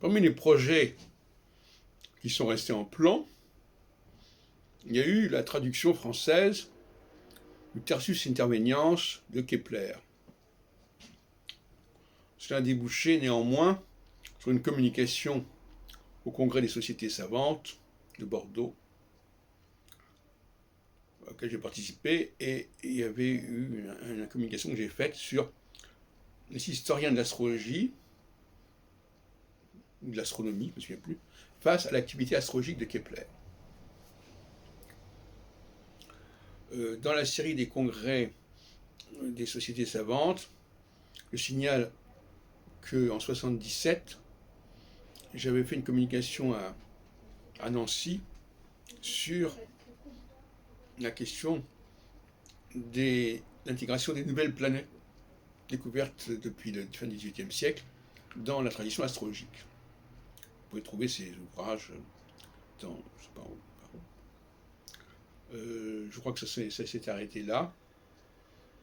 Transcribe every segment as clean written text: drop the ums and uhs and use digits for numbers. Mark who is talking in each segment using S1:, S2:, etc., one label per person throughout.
S1: Parmi les projets qui sont restés en plan, il y a eu la traduction française du Tertius Interveniens de Kepler. Cela a débouché néanmoins sur une communication au Congrès des sociétés savantes de Bordeaux, auquel j'ai participé, et il y avait eu une communication que j'ai faite sur les historiens de l'astrologie, ou de l'astronomie, je ne me souviens plus, face à l'activité astrologique de Kepler. Dans la série des congrès des sociétés savantes, je signale qu'en 1977, j'avais fait une communication à Nancy sur la question de l'intégration des nouvelles planètes découvertes depuis la fin du XVIIIe siècle dans la tradition astrologique. Vous pouvez trouver ces ouvrages dans, je sais pas où. Je crois que ça s'est arrêté là,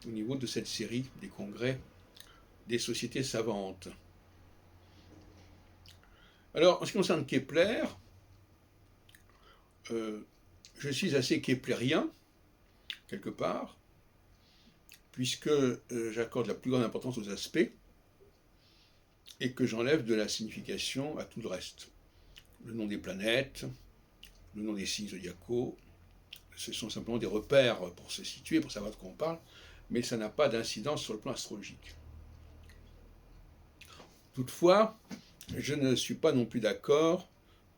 S1: au niveau de cette série des congrès des sociétés savantes. Alors, en ce qui concerne Kepler, je suis assez keplérien, quelque part, puisque j'accorde la plus grande importance aux aspects et que j'enlève de la signification à tout le reste. Le nom des planètes, le nom des signes zodiacaux, ce sont simplement des repères pour se situer, pour savoir de quoi on parle, mais ça n'a pas d'incidence sur le plan astrologique. Toutefois, je ne suis pas non plus d'accord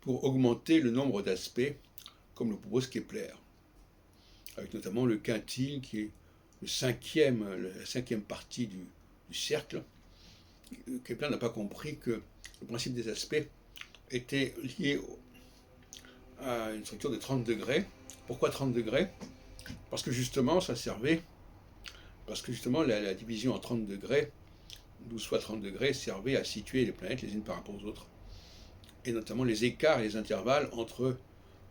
S1: pour augmenter le nombre d'aspects, comme le propose Kepler, avec notamment le quintile, qui est la cinquième partie du cercle. Kepler n'a pas compris que le principe des aspects était lié à une structure de 30 degrés. Pourquoi 30 degrés? Parce que justement, la division en 30 degrés, 12 fois 30 degrés, servait à situer les planètes les unes par rapport aux autres. Et notamment les écarts et les intervalles entre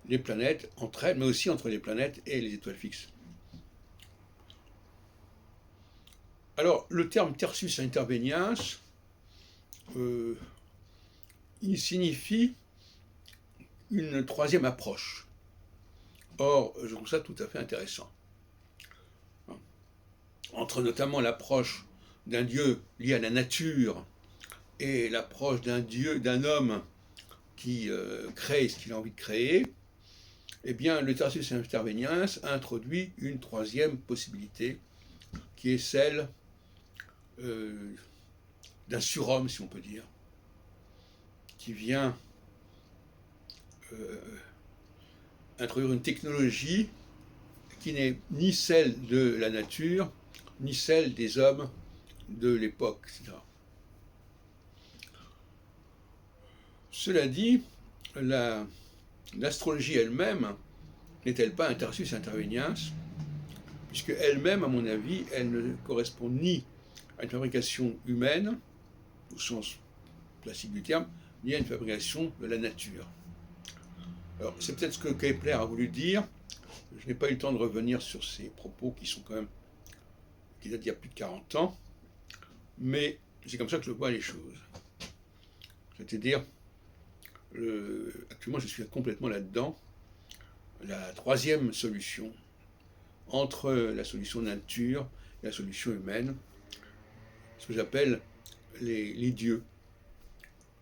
S1: les planètes, entre elles, mais aussi entre les planètes et les étoiles fixes. Alors, le terme Tertius Interveniens, il signifie une troisième approche. Or, je trouve ça tout à fait intéressant. Entre notamment l'approche d'un Dieu lié à la nature et l'approche d'un homme qui crée ce qu'il a envie de créer, eh bien, le Tertius Interveniens introduit une troisième possibilité, qui est celle d'un surhomme, si on peut dire, qui vient introduire une technologie qui n'est ni celle de la nature, ni celle des hommes de l'époque, etc. Cela dit, l'astrologie elle-même n'est-elle pas un Tertius Interveniens, puisque elle-même, à mon avis, elle ne correspond ni à une fabrication humaine, au sens classique du terme, ni à une fabrication de la nature. Alors, c'est peut-être ce que Kepler a voulu dire. Je n'ai pas eu le temps de revenir sur ces propos qui datent d'il y a plus de 40 ans, mais c'est comme ça que je vois les choses. C'est-à-dire, actuellement je suis complètement là-dedans, la troisième solution, entre la solution nature et la solution humaine, ce que j'appelle les dieux.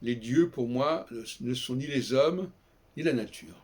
S1: Les dieux, pour moi, ne sont ni les hommes, ni la nature.